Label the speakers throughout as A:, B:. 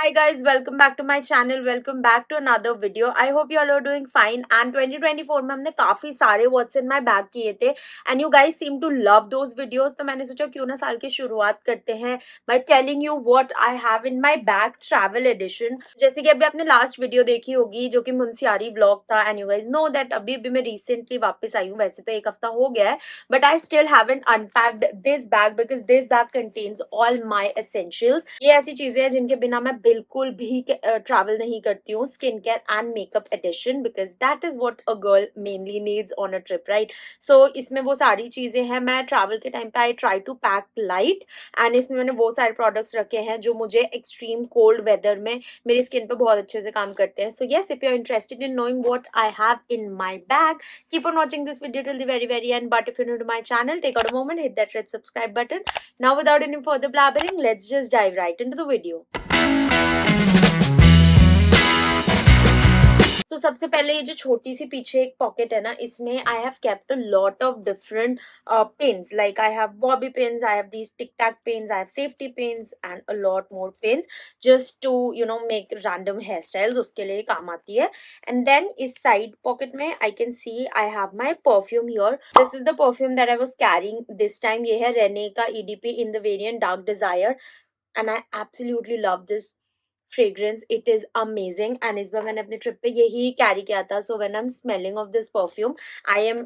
A: Hi guys, welcome back to my channel. Welcome back to another video. I hope you all are doing fine. And 2024 में हमने काफी सारे What's in my bag किए थे and you guys seem to love those videos. तो मैंने सोचा क्यों ना साल की शुरुआत करते हैं by telling you what I have in my bag travel edition. जैसे कि अभी आपने लास्ट वीडियो देखी होगी जो कि मुंसियारी व्लॉग था and you guys know that अभी मैं recently वापस आई हूँ. वैसे तो एक हफ्ता हो गया है but I still haven't unpacked this bag because this bag contains all my essentials. ये ऐसी चीजें हैं जिनके बिना मैं बिल्कुल भी ट्रैवल नहीं करती हूँ. Skin care and makeup addition because that is what a girl mainly needs on a trip, right. So इसमें वो सारी चीजें हैं. मैं ट्रैवल के टाइम पे I try to pack light and इसमें मैंने वो सारे प्रोडक्ट्स रखे हैं जो मुझे एक्सट्रीम कोल्ड वेदर में मेरी स्किन पे बहुत अच्छे से काम करते हैं. So yes, if you are interested in knowing what I have in my bag, keep on watching this video till the very end. But if you're new to my channel, take out a moment, hit that red subscribe button. Now without any further blabbering, let's just dive right into the video. तो सबसे पहले ये जो छोटी सी पीछे एक pocket है ना, इसमें I have kept a lot of different pins. Like I have bobby pins, I have these tic tac pins, I have safety pins and a lot more pins just to make random hairstyles. उसके लिए काम आती है. And then इस side pocket में I can see I have my perfume here. This is the perfume that I was carrying this time. ये है Renee का EDP in the variant Dark desire and I absolutely love this fragrance. It is amazing and इस बार मैंने अपने trip पे यही carry किया था. So when I'm smelling of this perfume, I am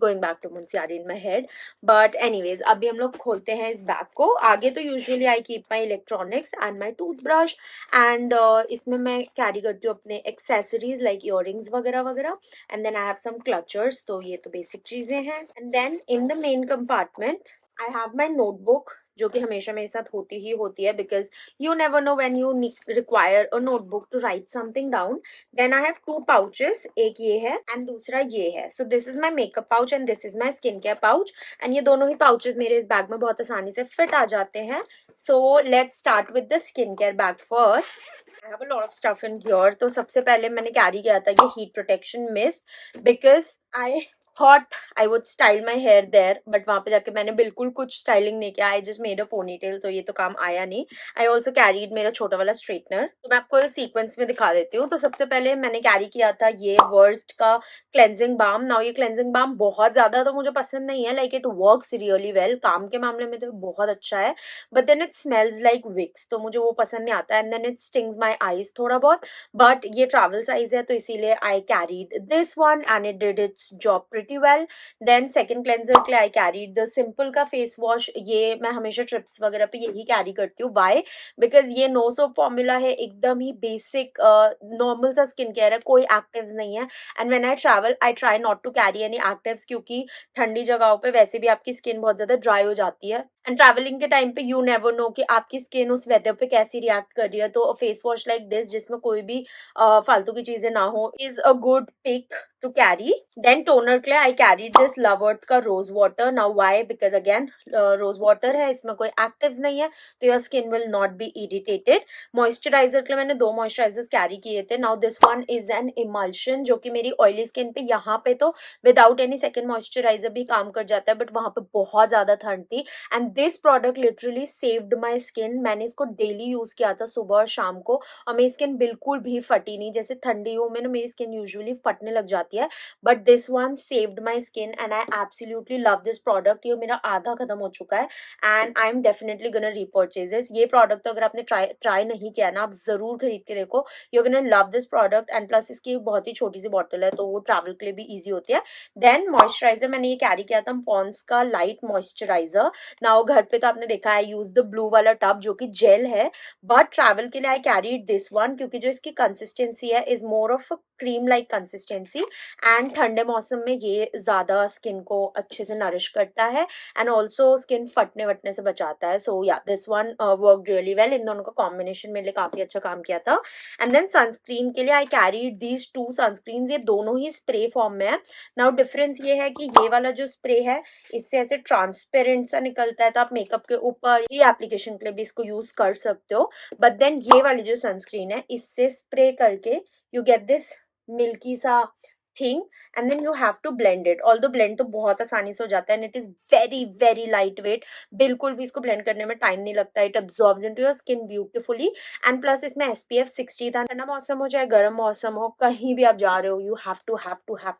A: going back to Munsiyari in my head. But anyways, अभी हम लोग खोलते हैं इस बैग को. आगे तो usually I keep my electronics and my toothbrush and इसमें मैं कैरी करती हूँ अपने accessories like earrings वगैरह वगैरह. And then I have some clutchers. तो ये तो basic चीजें हैं. And then in the main compartment, I have my notebook जो कि हमेशा मेरे साथ होती ही होती है because you never know when you require a notebook to write something down. Then I have two pouches. एक ये है and दूसरा ये है. So this is my makeup pouch and this is my skincare pouch. And ये दोनों ही pouches मेरे इस बैग में बहुत आसानी से fit आ जाते हैं. So let's start with the skincare bag first. I have a lot of stuff in here. तो सबसे पहले मैंने कैरी किया था ये heat protection mist because I thought I would style my hair there, but वहां पे जाके मैंने बिल्कुल कुछ स्टाइलिंग नहीं किया. I just made a ponytail, तो ये तो काम आया नहीं. I also carried मेरा छोटा वाला स्ट्रेटनर. तो मैं आपको सीक्वेंस में दिखा देती हूँ. तो सबसे पहले मैंने कैरी किया था ये वर्स्ट का क्लेंजिंग बाम. नाउ ये क्लेंजिंग बाम बहुत ज्यादा तो मुझे पसंद नहीं है. Like it works really well. काम के मामले में तो बहुत अच्छा है but then it smells like Vicks, तो मुझे वो पसंद नहीं आता. And then it stings my eyes थोड़ा बहुत. बट ये ट्रैवल साइज है तो इसीलिए I carried this one and it did its job pretty well. Then second cleanser के लिए I carried the simple का face wash. ये मैं हमेशा ट्रिप्स वगैरह पे यही कैरी करती हूँ. Why? Because ये नो सोप फॉर्मूला है, एकदम ही बेसिक नॉर्मल सा स्किन केयर है, कोई एक्टिव्स नहीं है. And when I travel I try not to carry any actives क्योंकि ठंडी जगहों पे वैसे भी आपकी स्किन बहुत ज्यादा ड्राई हो जाती है. एंड ट्रैवलिंग के टाइम पे यू नेवर नो कि आपकी स्किन उस वेदर पे कैसी रिएक्ट कर रही है. तो फेस वॉश लाइक दिस जिसमें कोई भी फालतू की चीजें ना हो is a good pick to carry. Then toner के लिए I carried this Love Earth का rose water. Now why? Because again rose water है, इसमें कोई actives नहीं है तो your skin will not be irritated. Moisturizer के लिए मैंने 2 moisturizers carry किए थे. Now this one is an emulsion जो कि मेरी oily skin पे यहाँ पे तो without any second moisturizer भी काम कर जाता है बट वहाँ पे बहुत ज्यादा ठंड थी. And this product literally saved my skin. मैंने इसको daily यूज किया था सुबह और शाम को और मेरी स्किन बिल्कुल भी फटी नहीं. जैसे ठंडियों में ना मेरी स्किन यूजुअली फटने लग जाती है but this one saved my skin and I absolutely love this product. ये मेरा आधा खत्म हो चुका है and I am definitely gonna repurchase this. ये प्रोडक्ट तो अगर आपने ट्राई नहीं किया ना, आप जरूर खरीद के देखो. You gonna love this product and plus इसकी बहुत ही छोटी सी बॉटल है तो वो ट्रैवल के लिए भी ईजी होती है. देन मॉइस्चराइजर मैंने ये कैरी किया था पॉन्स का लाइट मॉइस्चराइजर. नाउ घर पे तो आपने देखा है यूज द ब्लू वाला टब जो कि जेल है बट ट्रैवल के लिए आई कैरीड दिस वन क्योंकि जो इसकी कंसिस्टेंसी है is more of cream like consistency and ठंडे मौसम में ये ज्यादा स्किन को अच्छे से नरिश करता है एंड ऑल्सो स्किन फटने वटने से बचाता है. सो या this one work really well. इन दोनों का कॉम्बिनेशन मेरे लिए काफी अच्छा काम किया था. एंड देन सनस्क्रीन के लिए आई कैरीड दीज 2 सनस्क्रीन. ये दोनों ही स्प्रे फॉर्म में है. नाउ डिफरेंस ये है कि ये वाला जो स्प्रे है इससे ऐसे ट्रांसपेरेंट सा निकलता है तो आप मेकअप के ऊपर ये एप्लीकेशन के लिए भी इसको यूज कर सकते हो. बट देन ये वाली जो सनस्क्रीन है इससे स्प्रे करके यू गेट दिस मिल्की सा thing and then you have to blend it. Although blend तो बहुत आसानी से हो जाता है and it is very very lightweight, बिल्कुल भी इसको ब्लेंड करने में टाइम नहीं लगता, it absorbs into your skin beautifully. And plus इसमें SPF 60 था, ठंडा मौसम हो चाहे गर्म मौसम हो, कहीं भी आप जा रहे हो, you have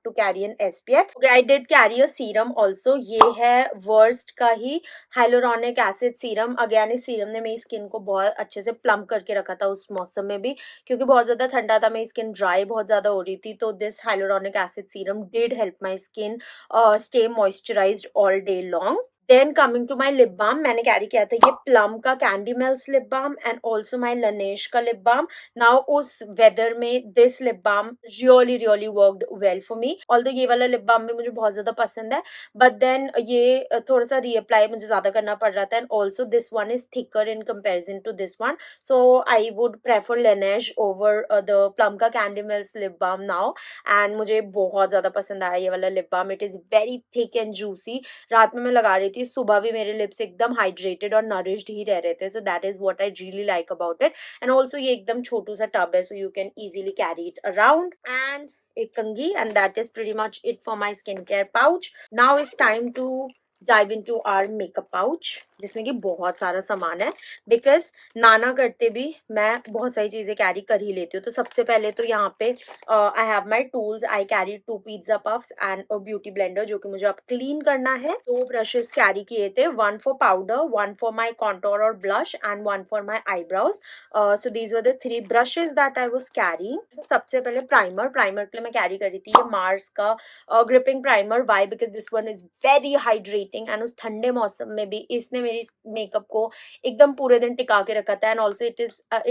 A: to carry an SPF। Okay, I did carry a serum also, ये है वर्स्ट का ही हाइलोरॉनिक एसिड सीरम। अगेन इस सीरम ने मेरी स्किन को बहुत अच्छे से प्लम करके रखा था उस मौसम में भी, क्योंकि बहुत ज्यादा ठंडा था, मेरी स्किन ड्राई बहुत ज्यादा हो रही थी, तो this hyaluronic acid serum did help my skin stay moisturized all day long. Then coming to my lip balm, मैंने कैरी किया था ये प्लम का candy melts lip balm and also my Laneige का लिप बाम। नाउ उस weather में this lip balm really really worked well for me. Although ये वाला लिप बाम भी मुझे बहुत ज्यादा पसंद है, बट देन ये थोड़ा सा रीअप्लाई मुझे ज्यादा करना पड़ रहा था and also this one is thicker in comparison to this one, so I would prefer Laneige over the Plum का Candy Mills lip balm now, and मुझे बहुत ज़्यादा पसंद आया ये वाला lip balm. It is very thick and juicy. रात में मैं लगा रही थी, सुबह भी मेरे lips एकदम hydrated और nourished ही रह रहे थे, so that is what I really like about it. And also ये एकदम छोटू सा tub है, so you can easily carry it around. And एक कंघी, and that is pretty much it for my skincare pouch. Now it's time to dive into our makeup pouch, जिसमें कि बहुत सारा सामान है, बिकॉज नाना करते भी मैं बहुत सारी चीजें कैरी कर ही लेती हूँ। तो सबसे पहले तो यहाँ पे आई have my tools, I carry 2 pizza puffs and a beauty blender, जो कि मुझे अब क्लीन करना है। 2 ब्रशेस कैरी किए थे, 1 for powder, 1 for my contour और blush and 1 for my eyebrows. So these were the 3 brushes that I was carrying. सबसे पहले प्राइमर के लिए मैं कैरी करी थी ये मार्स का gripping primer. Why? Because this one is very hydrating and उस ठंडे मौसम में भी इसने मेरी मेकअप को एकदम पूरे दिन टिका के रखा था and also it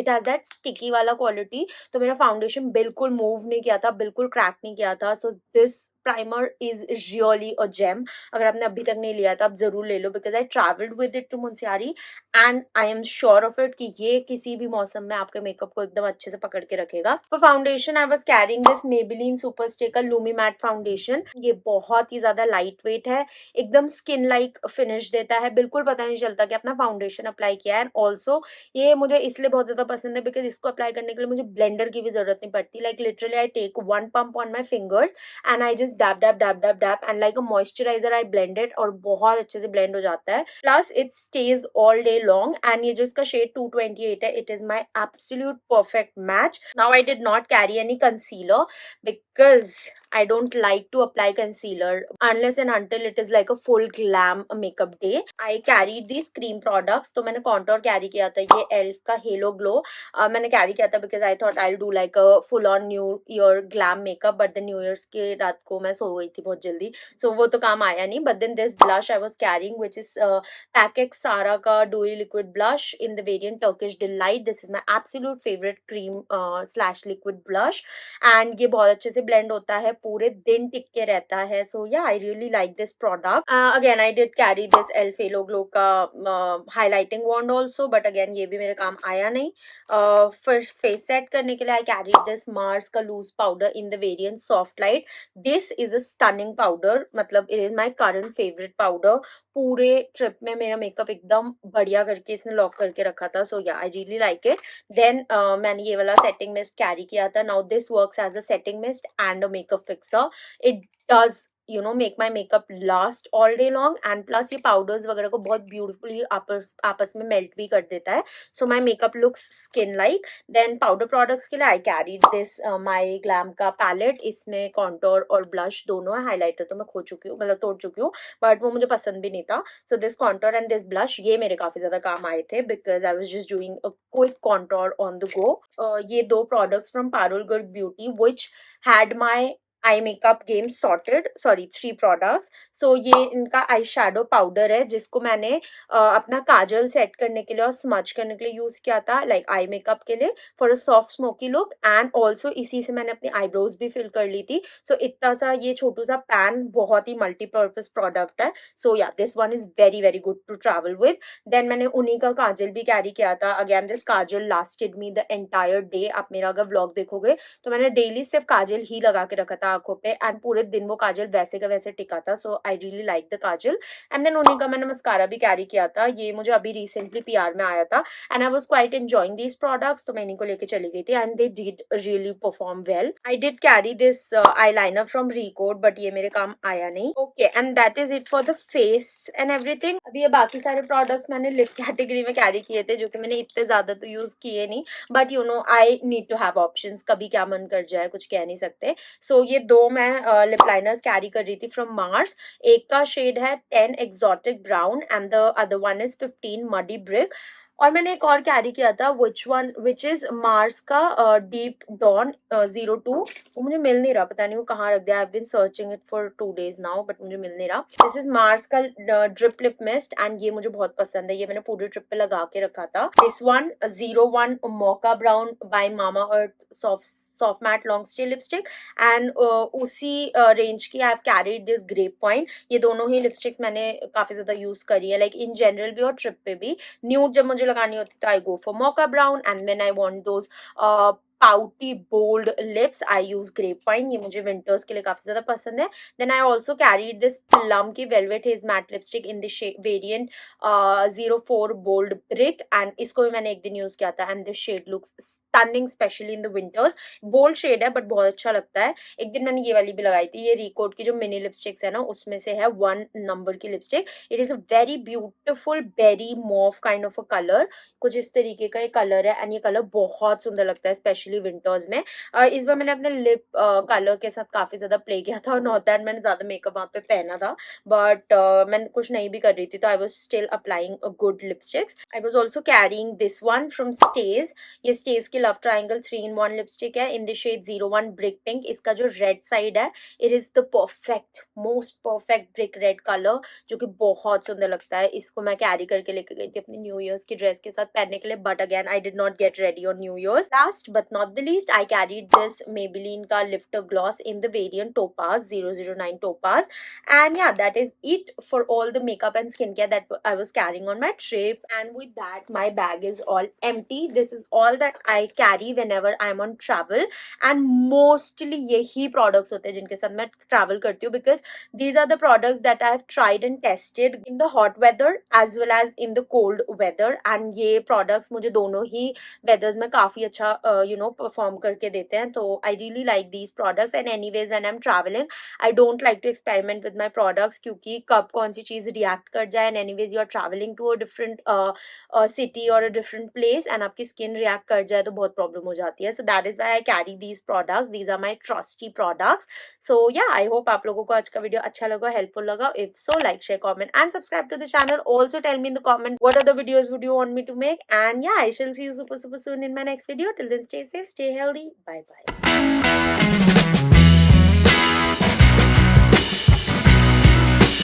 A: has that sticky वाला क्वालिटी, तो मेरा फाउंडेशन बिल्कुल मूव नहीं किया था, बिल्कुल क्रैक नहीं किया था। So this primer is really a gem. अगर आपने अभी तक नहीं लिया तो आप जरूर ले लो, because I travelled with it to Munsiyari and I am sure of it कि ये किसी भी मौसम में आपके मेकअप को एकदम अच्छे से पकड़ के रखेगा। For foundation I was carrying this Maybelline super stay का Lumi-Matte फाउंडेशन। ये बहुत ही ज्यादा लाइट वेट है, एकदम स्किन लाइक फिनिश देता है, बिल्कुल पता नहीं चलता कि अपना फाउंडेशन अप्लाई किया है। एंड ऑल्सो ये मुझे इसलिए बहुत ज्यादा पसंद है बिकॉज इसको अप्लाई करने के लिए मुझे ब्लेंडर की भी जरूरत नहीं पड़ती। Like literally I take 1 pump on my fingers and I just dab and like a moisturiser I blend it, और बहुत अच्छे से ब्लेंड हो जाता है। Plus it stays all day long and ये जो इसका शेड 228 है, it is my absolute perfect match. Now I did not carry any concealer because I don't like to apply concealer unless and until it is like a full glam makeup day. I carried these cream products, तो मैंने contour carry किया था ये e.l.f का Halo Glow मैंने carry किया था because I thought I'll do like a full on New Year glam makeup, but the New Year's के रात को मैं सो गई थी बहुत जल्दी, so वो तो काम आया नहीं। But then this blush I was carrying which is Pakex Sara का Dewy liquid blush in the variant Turkish Delight. This is my absolute favorite cream slash liquid blush and ये बहुत अच्छे से blend होता है, पूरे दिन टिक के रहता है। So yeah I really like this product. Again I did carry this e.l.f Halo Glow का highlighting wand also, but again ये भी मेरे काम आया नहीं। फर्स्ट फेस सेट करने के लिए आई कैरी दिस मार्स का loose powder in the variant soft light. This is a stunning powder, मतलब it is my current favourite powder. पूरे ट्रिप में मेरा मेकअप एकदम बढ़िया करके इसने लॉक करके रखा था। So yeah I really like it. Then मैंने ये वाला सेटिंग मिस्ट कैरी किया था। Now this works as a setting mist and a makeup fixer. It does make my makeup last all day long and plus ये powders वगैरह को बहुत beautifully आपस में melt भी कर देता है, so my makeup looks skin like. Then powder products के लिए I carried this my glam का palette, इसमें contour और blush दोनों है। highlighter तो मैं खो चुकी हूँ, मतलब तोड़ चुकी हूँ, but वो मुझे पसंद भी नहीं था। so this contour and this blush ये मेरे काफी ज्यादा काम आए थे because I was just doing a quick contour on the go. ये 2 products from Parul Garg Beauty which had my eye makeup game sorted, sorry 3 products. So ये इनका आई शेडो पाउडर है जिसको मैंने अपना काजल सेट करने के लिए और स्मच करने के लिए यूज किया था, लाइक आई मेकअप के लिए for a soft smoky look. And also इसी से मैंने अपनी आईब्रोज भी फिल कर ली थी। सो इतना सा ये छोटू सा पैन बहुत ही मल्टीपर्पज प्रोडक्ट है। सो या this one is very very good to travel with. Then मैंने उन्हीं का काजल भी कैरी किया था। Again this kajal lasted me the entire day. आप मेरा अगर व्लॉग देखोगे तो मैंने डेली सिर्फ काजल ही लगा के रखा था। आंखों पे एंड पूरे दिन वो काजल वैसे का वैसे टिका था. So I really like the kajal. And then उन्हीं का मैंने मस्कारा भी कैरी किया था. ये मुझे अभी रिसेंटली पीआर में आया था and I was quite enjoying these products. तो मैं इन्हीं को लेके चली गई थी and they did really perform well. I did carry this eyeliner from Recode but ये मेरे काम आया नहीं. Okay and that is it for the face and everything. अभी ये बाकी सारे प्रोडक्ट्स मैंने लिप कैटेगरी में कैरी किए थे जो कि मैंने इतने ज्यादा तो यूज किए नहीं. But you know I need to have options. कभी क्या मन कर जाए कुछ कह नहीं सकते. सो ये दो मैं लिप लाइनर्स कैरी कर रही थी फ्रॉम मार्स. एक का शेड है 10 exotic brown and the other one is 15 muddy brick. और मैंने एक और कैरी किया था विच इज मार्स का डीप डॉन 02. वो मुझे मिल नहीं रहा, पता नहीं वो कहाँ रख दिया. I have been searching it for 2 days now but मुझे मिल नहीं रहा. दिस इज मार्स का ड्रिप लिप मिस्ट एंड ये मुझे बहुत पसंद है. ये मैंने पूरे ट्रिप पे लगा के रखा था. This one 01 mocha brown by Mamaearth soft matte long stay lipstick and उसी रेंज की I have carried this grape point. ये दोनों ही लिपस्टिक्स मैंने काफी ज्यादा यूज करी है, लाइक इन जनरल भी और ट्रिप पे भी. न्यूड जब मुझे लगानी होती तो I go for mocha brown and when I want those pouty bold lips I use grape wine. ये मुझे विंटर्स के लिए काफी ज्यादा पसंद है. Then I also carried this Plum की velvet haze matte lipstick in this variant 04 bold brick and इसको भी मैंने एक दिन यूज किया था and this shade looks stunning specially in the winters. Bold shade है बट बहुत अच्छा लगता है. एक दिन मैंने ये वाली भी लगाई थी. ये Recode की जो मिनी लिपस्टिक्स है ना उसमें से है 1 नंबर की lipstick. It is a very beautiful berry mauve kind of a colour. कुछ इस तरीके का ये कलर है एंड ये कलर बहुत सुंदर लगता है स्पेशली विंटर्स में. इस बार मैंने अपने लिप कलर के साथ काफी ज्यादा प्ले किया था और नॉट दैट मैंने ज्यादा मेकअप वहां पे पहना था बट मैं कुछ नहीं भी कर रही थी तो I was still applying a good lipsticks. I was also carrying this one from Stage. ये स्टेज की लव ट्रायंगल 3-in-1 लिपस्टिक है in the shade 01 brick pink. इसका जो रेड साइड है it is the perfect most perfect brick red colour जो कि बहुत सुंदर लगता है. इसको मैं कैरी करके लेके गई थी अपनी न्यू ईयर्स की ड्रेस के साथ पहनने के लिए but again I did not get ready on new years. Last but not the least I carried this Maybelline का lifter gloss in the variant Topaz 009 Topaz and yeah that is it for all the makeup and skincare that I was carrying on my trip. And with that my bag is all empty. This is all that I carry whenever I'm on travel and mostly यही products होते हैं जिनके साथ मैं travel करती हूँ because these are the products that I have tried and tested in the hot weather as well as in the cold weather and ये products मुझे दोनों ही weathers में काफी अच्छा perform करके देते हैं. तो I really like these products and anyways when I'm traveling I don't like to experiment with my products क्योंकि कब कौन सी चीज react कर जाए and anyways you are traveling to a different city or a different place and आपकी skin react कर जाए तो बहुत problem हो जाती है. So that is why I carry these products. These are my trusty products. So yeah, I hope आप लोगों को आज का वीडियो अच्छा लगा, helpful लगा. If so, like, share, comment and subscribe to the channel. Also tell me in the comment what other videos would you want me to make and yeah, I shall see you super soon in my next video. Till then, stay safe, stay healthy. Bye bye.